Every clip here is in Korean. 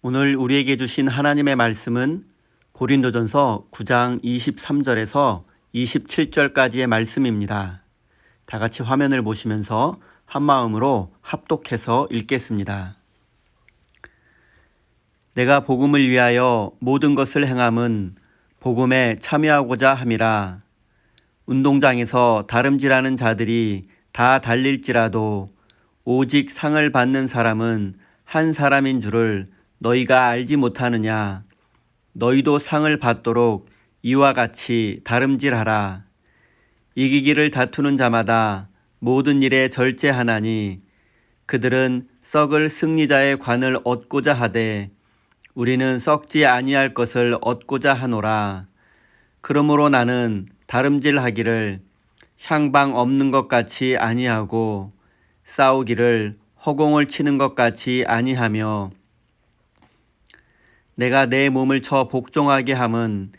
오늘 우리에게 주신 하나님의 말씀은 고린도전서 9장 23절에서 27절까지의 말씀입니다. 다 같이 화면을 보시면서 한마음으로 합독해서 읽겠습니다. 내가 복음을 위하여 모든 것을 행함은 복음에 참여하고자 함이라. 운동장에서 다름질하는 자들이 다 달릴지라도 오직 상을 받는 사람은 한 사람인 줄을 너희가 알지 못하느냐. 너희도 상을 받도록 이와 같이 다름질하라. 이기기를 다투는 자마다 모든 일에 절제하나니 그들은 썩을 승리자의 관을 얻고자 하되 우리는 썩지 아니할 것을 얻고자 하노라. 그러므로 나는 다름질하기를 향방 없는 것 같이 아니하고 싸우기를 허공을 치는 것 같이 아니하며 내가 내 몸을 쳐 복종하게 함은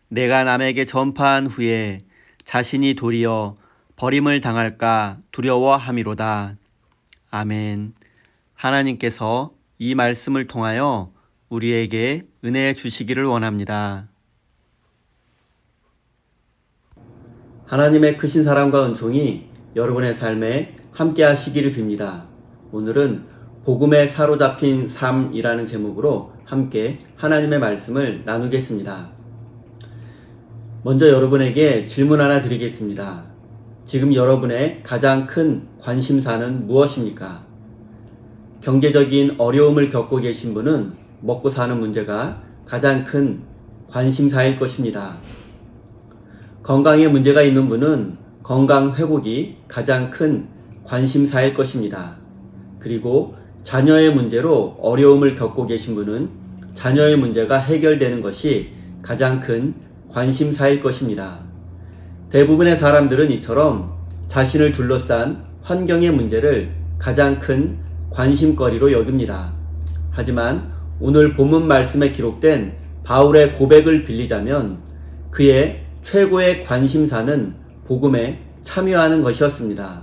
내가 남에게 전파한 후에 자신이 도리어 버림을 당할까 두려워함이로다. 아멘. 하나님께서 이 말씀을 통하여 우리에게 은혜 주시기를 원합니다. 하나님의 크신 사랑과 은총이 여러분의 삶에 함께 하시기를 빕니다. 오늘은 복음에 사로잡힌 삶이라는 제목으로 함께 하나님의 말씀을 나누겠습니다. 먼저 여러분에게 질문 하나 드리겠습니다. 지금 여러분의 가장 큰 관심사는 무엇입니까? 경제적인 어려움을 겪고 계신 분은 먹고 사는 문제가 가장 큰 관심사일 것입니다. 건강에 문제가 있는 분은 건강 회복이 가장 큰 관심사일 것입니다. 그리고 자녀의 문제로 어려움을 겪고 계신 분은 자녀의 문제가 해결되는 것이 가장 큰 관심사일 것입니다. 대부분의 사람들은 이처럼 자신을 둘러싼 환경의 문제를 가장 큰 관심거리로 여깁니다. 하지만 오늘 본문 말씀에 기록된 바울의 고백을 빌리자면 그의 최고의 관심사는 복음에 참여하는 것이었습니다.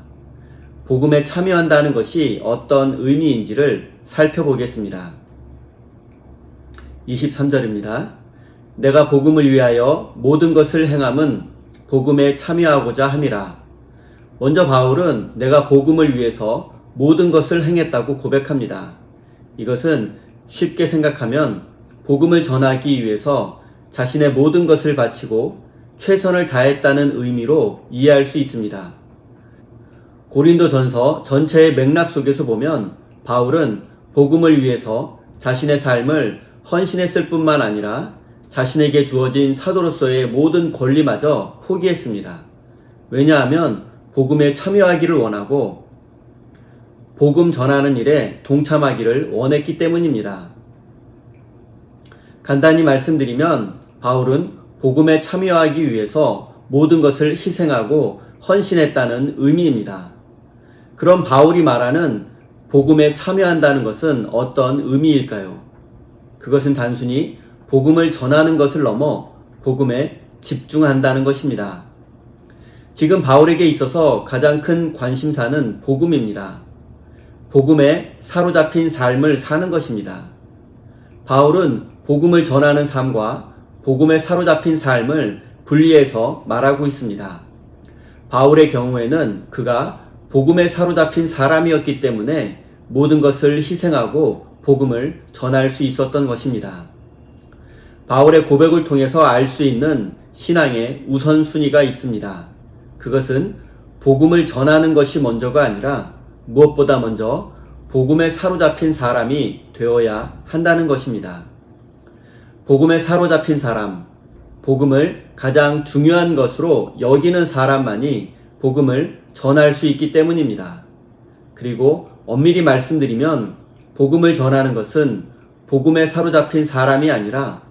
복음에 참여한다는 것이 어떤 의미인지를 살펴보겠습니다. 23절입니다. 내가 복음을 위하여 모든 것을 행함은 복음에 참여하고자 함이라. 먼저 바울은 내가 복음을 위해서 모든 것을 행했다고 고백합니다. 이것은 쉽게 생각하면 복음을 전하기 위해서 자신의 모든 것을 바치고 최선을 다했다는 의미로 이해할 수 있습니다. 고린도전서 전체의 맥락 속에서 보면 바울은 복음을 위해서 자신의 삶을 헌신했을 뿐만 아니라 자신에게 주어진 사도로서의 모든 권리마저 포기했습니다. 왜냐하면 복음에 참여하기를 원하고 복음 전하는 일에 동참하기를 원했기 때문입니다. 간단히 말씀드리면 바울은 복음에 참여하기 위해서 모든 것을 희생하고 헌신했다는 의미입니다. 그럼 바울이 말하는 복음에 참여한다는 것은 어떤 의미일까요? 그것은 단순히 복음을 전하는 것을 넘어 복음에 집중한다는 것입니다. 지금 바울에게 있어서 가장 큰 관심사는 복음입니다. 복음에 사로잡힌 삶을 사는 것입니다. 바울은 복음을 전하는 삶과 복음에 사로잡힌 삶을 분리해서 말하고 있습니다. 바울의 경우에는 그가 복음에 사로잡힌 사람이었기 때문에 모든 것을 희생하고 복음을 전할 수 있었던 것입니다. 바울의 고백을 통해서 알 수 있는 신앙의 우선순위가 있습니다. 그것은 복음을 전하는 것이 먼저가 아니라 무엇보다 먼저 복음에 사로잡힌 사람이 되어야 한다는 것입니다. 복음에 사로잡힌 사람, 복음을 가장 중요한 것으로 여기는 사람만이 복음을 전할 수 있기 때문입니다. 그리고 엄밀히 말씀드리면 복음을 전하는 것은 복음에 사로잡힌 사람이 아니라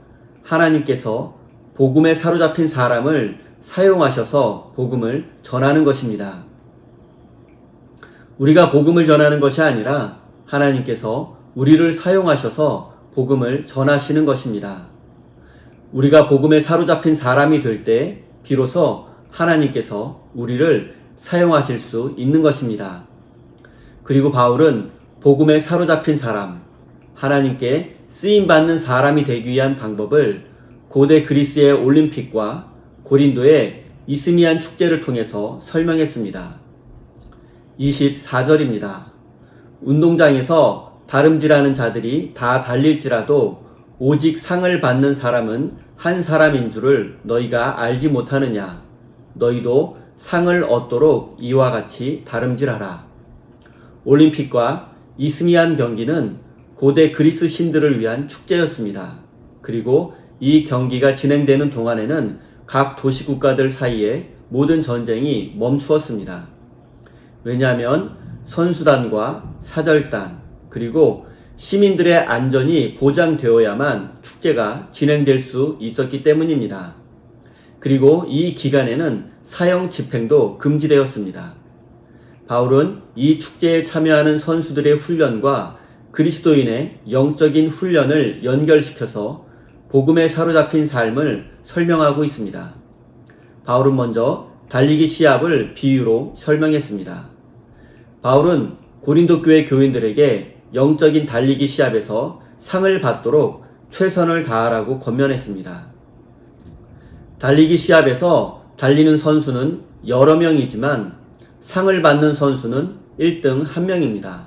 하나님께서 복음에 사로잡힌 사람을 사용하셔서 복음을 전하는 것입니다. 우리가 복음을 전하는 것이 아니라 하나님께서 우리를 사용하셔서 복음을 전하시는 것입니다. 우리가 복음에 사로잡힌 사람이 될 때 비로소 하나님께서 우리를 사용하실 수 있는 것입니다. 그리고 바울은 복음에 사로잡힌 사람, 하나님께 쓰임받는 사람이 되기 위한 방법을 고대 그리스의 올림픽과 고린도의 이스미안 축제를 통해서 설명했습니다. 24절입니다. 운동장에서 다름질하는 자들이 다 달릴지라도 오직 상을 받는 사람은 한 사람인 줄을 너희가 알지 못하느냐. 너희도 상을 얻도록 이와 같이 다름질하라. 올림픽과 이스미안 경기는 고대 그리스 신들을 위한 축제였습니다. 그리고 이 경기가 진행되는 동안에는 각 도시국가들 사이에 모든 전쟁이 멈추었습니다. 왜냐하면 선수단과 사절단 그리고 시민들의 안전이 보장되어야만 축제가 진행될 수 있었기 때문입니다. 그리고 이 기간에는 사형 집행도 금지되었습니다. 바울은 이 축제에 참여하는 선수들의 훈련과 그리스도인의 영적인 훈련을 연결시켜서 복음에 사로잡힌 삶을 설명하고 있습니다. 바울은 먼저 달리기 시합을 비유로 설명했습니다. 바울은 고린도 교회 교인들에게 영적인 달리기 시합에서 상을 받도록 최선을 다하라고 권면했습니다. 달리기 시합에서 달리는 선수는 여러 명이지만 상을 받는 선수는 1등 1명입니다.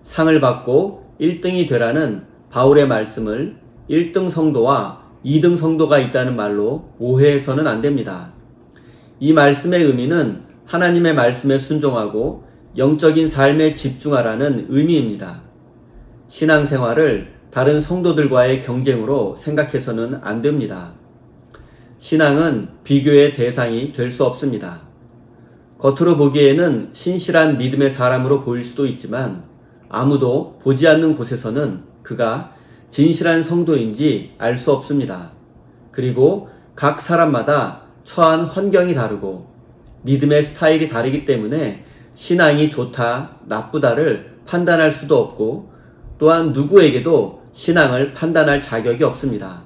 상을 받고 1등이 되라는 바울의 말씀을 1등 성도와 2등 성도가 있다는 말로 오해해서는 안 됩니다. 이 말씀의 의미는 하나님의 말씀에 순종하고 영적인 삶에 집중하라는 의미입니다. 신앙생활을 다른 성도들과의 경쟁으로 생각해서는 안 됩니다. 신앙은 비교의 대상이 될 수 없습니다. 겉으로 보기에는 신실한 믿음의 사람으로 보일 수도 있지만 아무도 보지 않는 곳에서는 그가 진실한 성도인지 알 수 없습니다. 그리고 각 사람마다 처한 환경이 다르고 믿음의 스타일이 다르기 때문에 신앙이 좋다, 나쁘다를 판단할 수도 없고 또한 누구에게도 신앙을 판단할 자격이 없습니다.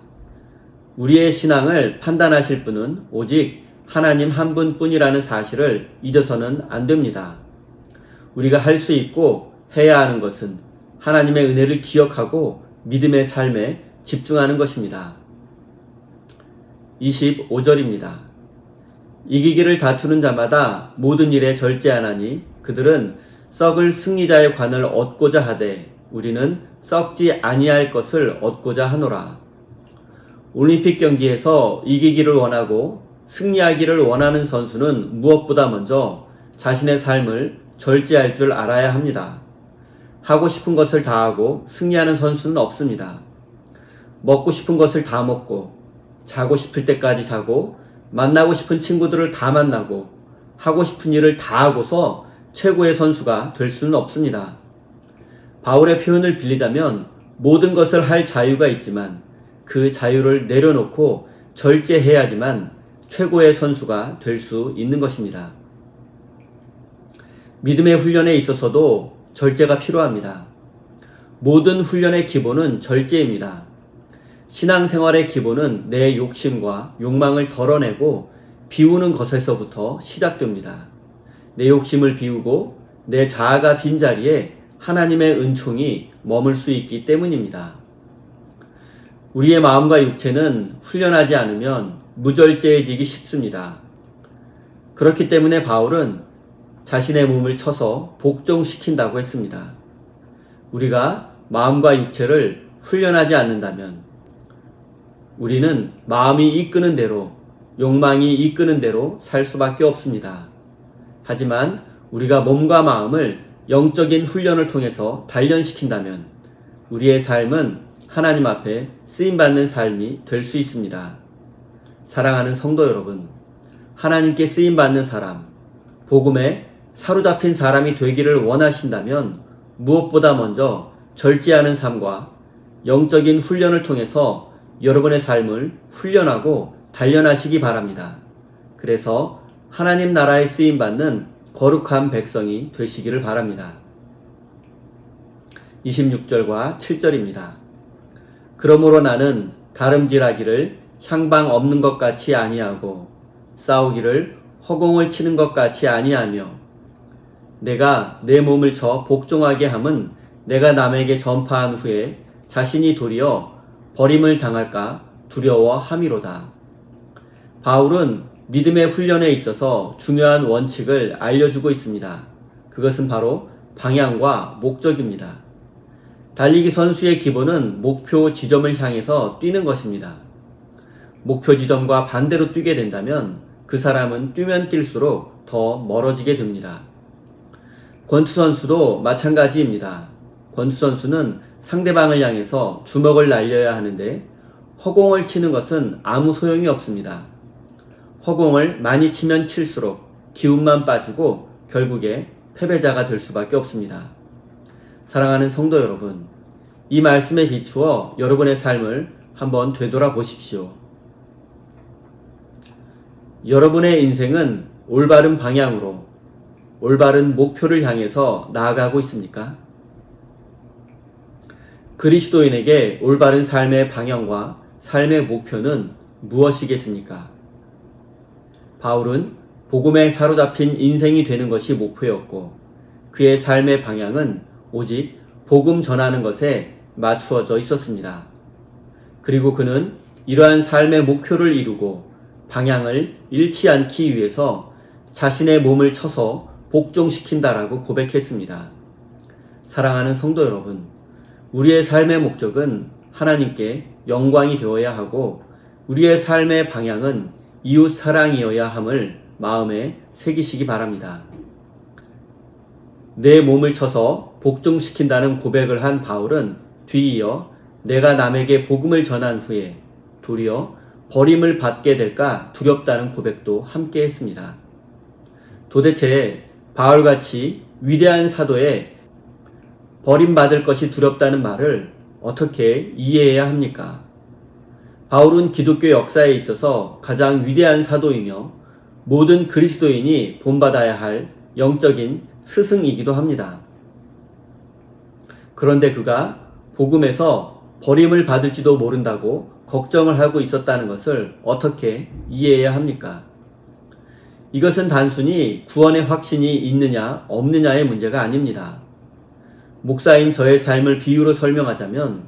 우리의 신앙을 판단하실 분은 오직 하나님 한 분뿐이라는 사실을 잊어서는 안 됩니다. 우리가 할 수 있고 해야 하는 것은 하나님의 은혜를 기억하고 믿음의 삶에 집중하는 것입니다. 25절입니다. 이기기를 다투는 자마다 모든 일에 절제하나니 그들은 썩을 승리자의 관을 얻고자 하되 우리는 썩지 아니할 것을 얻고자 하노라. 올림픽 경기에서 이기기를 원하고 승리하기를 원하는 선수는 무엇보다 먼저 자신의 삶을 절제할 줄 알아야 합니다. 하고 싶은 것을 다 하고 승리하는 선수는 없습니다. 먹고 싶은 것을 다 먹고 자고 싶을 때까지 자고 만나고 싶은 친구들을 다 만나고 하고 싶은 일을 다 하고서 최고의 선수가 될 수는 없습니다. 바울의 표현을 빌리자면 모든 것을 할 자유가 있지만 그 자유를 내려놓고 절제해야지만 최고의 선수가 될 수 있는 것입니다. 믿음의 훈련에 있어서도 절제가 필요합니다. 모든 훈련의 기본은 절제입니다. 신앙생활의 기본은 내 욕심과 욕망을 덜어내고 비우는 것에서부터 시작됩니다. 내 욕심을 비우고 내 자아가 빈자리에 하나님의 은총이 머물 수 있기 때문입니다. 우리의 마음과 육체는 훈련하지 않으면 무절제해지기 쉽습니다. 그렇기 때문에 바울은 자신의 몸을 쳐서 복종시킨다고 했습니다. 우리가 마음과 육체를 훈련하지 않는다면 우리는 마음이 이끄는 대로, 욕망이 이끄는 대로 살 수밖에 없습니다. 하지만 우리가 몸과 마음을 영적인 훈련을 통해서 단련시킨다면 우리의 삶은 하나님 앞에 쓰임받는 삶이 될 수 있습니다. 사랑하는 성도 여러분, 하나님께 쓰임받는 사람, 복음에 사로잡힌 사람이 되기를 원하신다면 무엇보다 먼저 절제하는 삶과 영적인 훈련을 통해서 여러분의 삶을 훈련하고 단련하시기 바랍니다. 그래서 하나님 나라에 쓰임받는 거룩한 백성이 되시기를 바랍니다. 26절과 7절입니다. 그러므로 나는 다름질하기를 향방 없는 것 같이 아니하고 싸우기를 허공을 치는 것 같이 아니하며 내가 내 몸을 쳐 복종하게 함은 내가 남에게 전파한 후에 자신이 도리어 버림을 당할까 두려워함이로다. 바울은 믿음의 훈련에 있어서 중요한 원칙을 알려주고 있습니다. 그것은 바로 방향과 목적입니다. 달리기 선수의 기본은 목표 지점을 향해서 뛰는 것입니다. 목표 지점과 반대로 뛰게 된다면 그 사람은 뛰면 뛸수록 더 멀어지게 됩니다. 권투 선수도 마찬가지입니다. 권투 선수는 상대방을 향해서 주먹을 날려야 하는데 허공을 치는 것은 아무 소용이 없습니다. 허공을 많이 치면 칠수록 기운만 빠지고 결국에 패배자가 될 수밖에 없습니다. 사랑하는 성도 여러분, 이 말씀에 비추어 여러분의 삶을 한번 되돌아보십시오. 여러분의 인생은 올바른 방향으로, 올바른 목표를 향해서 나아가고 있습니까? 그리스도인에게 올바른 삶의 방향과 삶의 목표는 무엇이겠습니까? 바울은 복음에 사로잡힌 인생이 되는 것이 목표였고 그의 삶의 방향은 오직 복음 전하는 것에 맞추어져 있었습니다. 그리고 그는 이러한 삶의 목표를 이루고 방향을 잃지 않기 위해서 자신의 몸을 쳐서 복종시킨다라고 고백했습니다. 사랑하는 성도 여러분, 우리의 삶의 목적은 하나님께 영광이 되어야 하고 우리의 삶의 방향은 이웃 사랑이어야 함을 마음에 새기시기 바랍니다. 내 몸을 쳐서 복종시킨다는 고백을 한 바울은 뒤이어 내가 남에게 복음을 전한 후에 도리어 버림을 받게 될까 두렵다는 고백도 함께 했습니다. 도대체 바울같이 위대한 사도의 버림받을 것이 두렵다는 말을 어떻게 이해해야 합니까? 바울은 기독교 역사에 있어서 가장 위대한 사도이며 모든 그리스도인이 본받아야 할 영적인 스승이기도 합니다. 그런데 그가 복음에서 버림을 받을지도 모른다고 걱정을 하고 있었다는 것을 어떻게 이해해야 합니까? 이것은 단순히 구원의 확신이 있느냐 없느냐의 문제가 아닙니다. 목사인 저의 삶을 비유로 설명하자면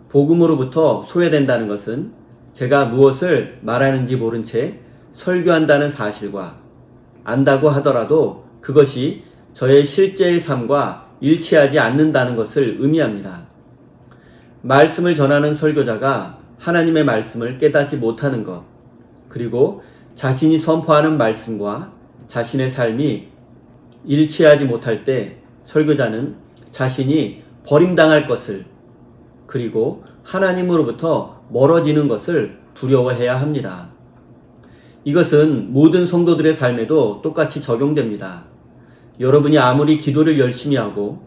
복음으로부터 소외된다는 것은 제가 무엇을 말하는지 모른 채 설교한다는 사실과 안다고 하더라도 그것이 저의 실제의 삶과 일치하지 않는다는 것을 의미합니다. 말씀을 전하는 설교자가 하나님의 말씀을 깨닫지 못하는 것, 그리고 자신이 선포하는 말씀과 자신의 삶이 일치하지 못할 때 설교자는 자신이 버림당할 것을, 그리고 하나님으로부터 멀어지는 것을 두려워해야 합니다. 이것은 모든 성도들의 삶에도 똑같이 적용됩니다. 여러분이 아무리 기도를 열심히 하고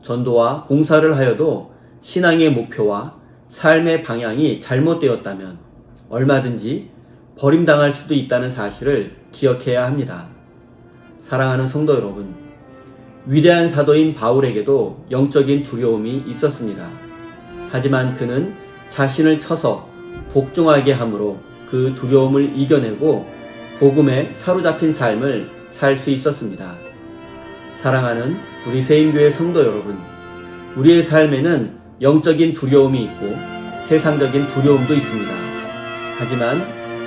전도와 봉사를 하여도 신앙의 목표와 삶의 방향이 잘못되었다면 얼마든지 버림당할 수도 있다는 사실을 기억해야 합니다. 사랑하는 성도 여러분, 위대한 사도인 바울에게도 영적인 두려움이 있었습니다. 하지만 그는 자신을 쳐서 복종하게 함으로 그 두려움을 이겨내고 복음에 사로잡힌 삶을 살 수 있었습니다. 사랑하는 우리 세임교회 성도 여러분, 우리의 삶에는 영적인 두려움이 있고 세상적인 두려움도 있습니다. 하지만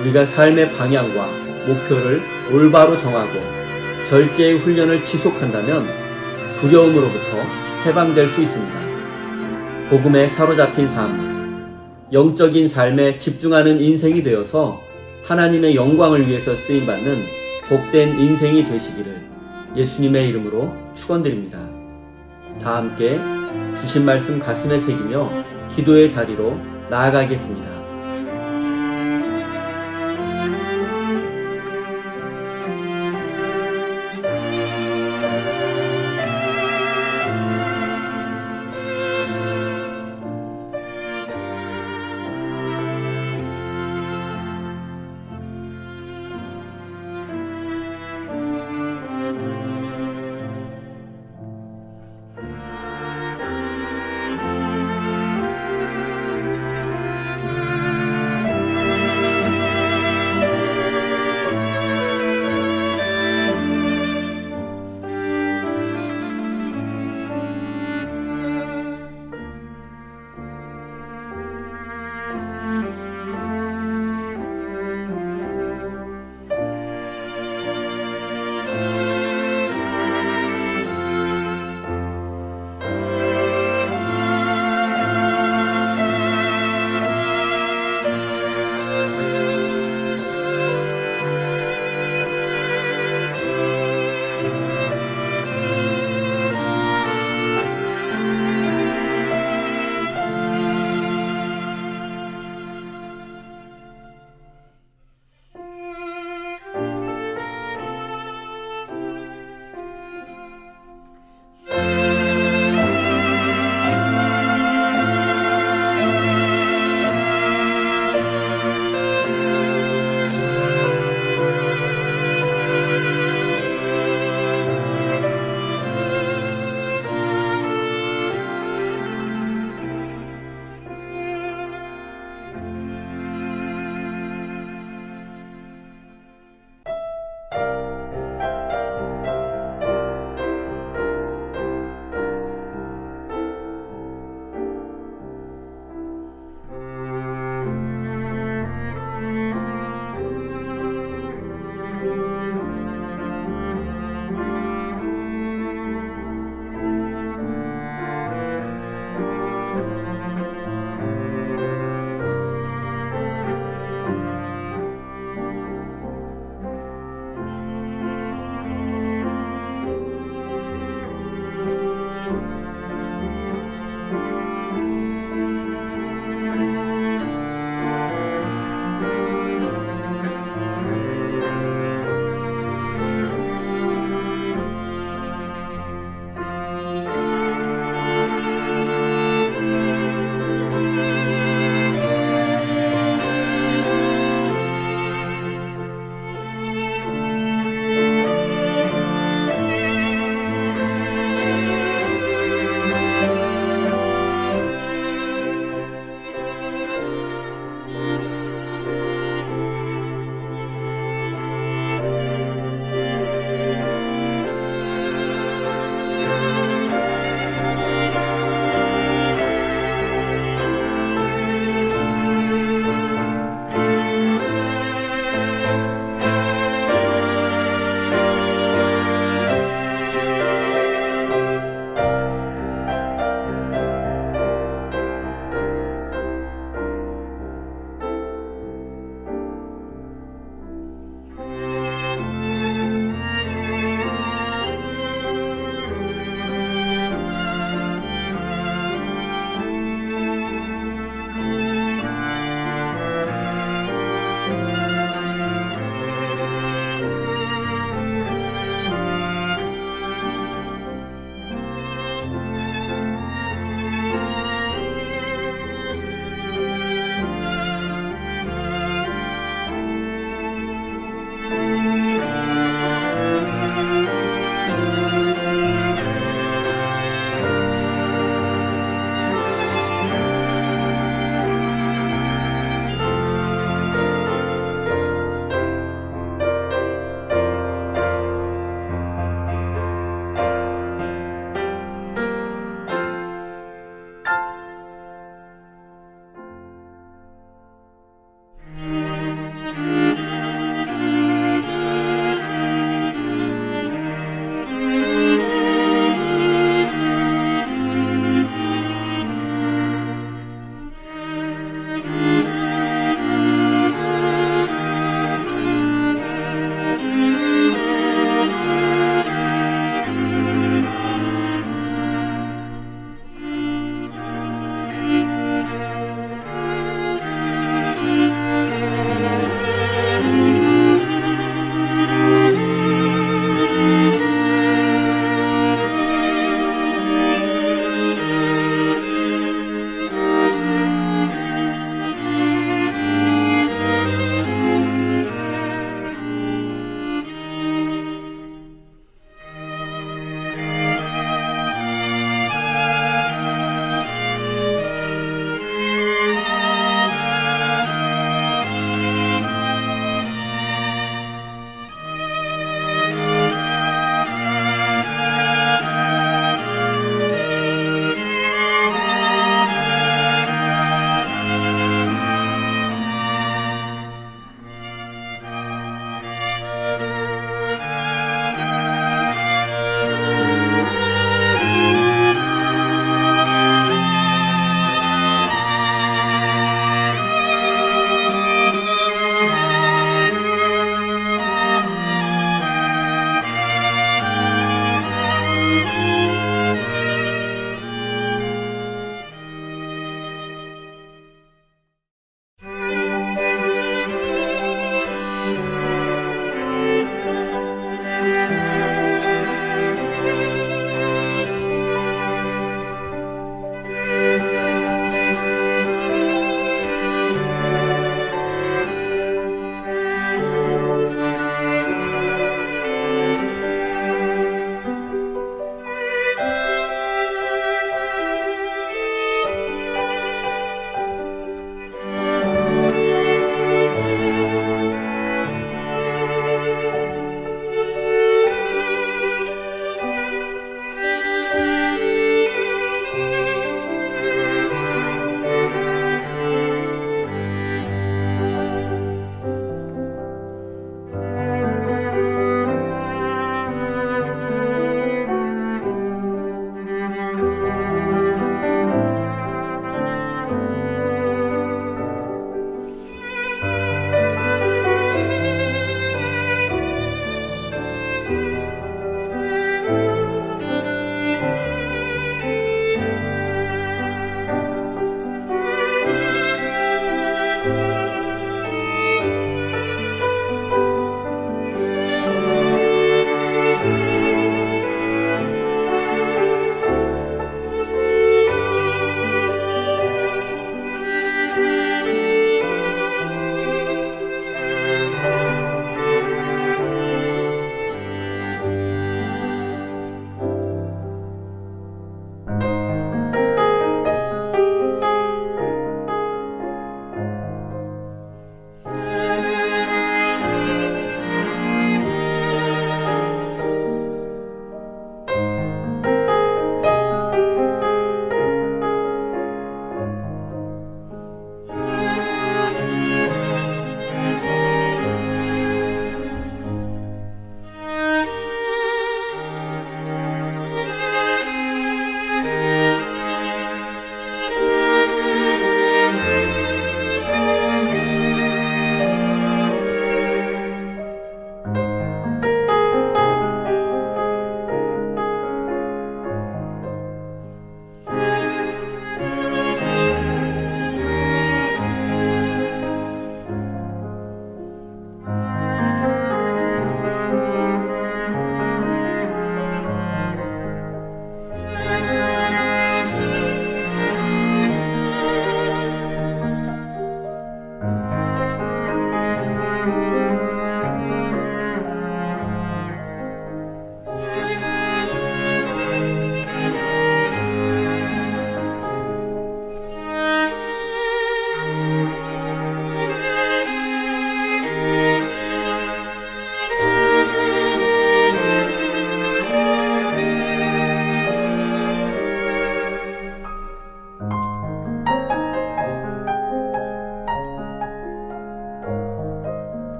우리가 삶의 방향과 목표를 올바로 정하고 절제의 훈련을 지속한다면 두려움으로부터 해방될 수 있습니다. 복음에 사로잡힌 삶, 영적인 삶에 집중하는 인생이 되어서 하나님의 영광을 위해서 쓰임받는 복된 인생이 되시기를 예수님의 이름으로 축원드립니다. 다 함께 주신 말씀 가슴에 새기며 기도의 자리로 나아가겠습니다.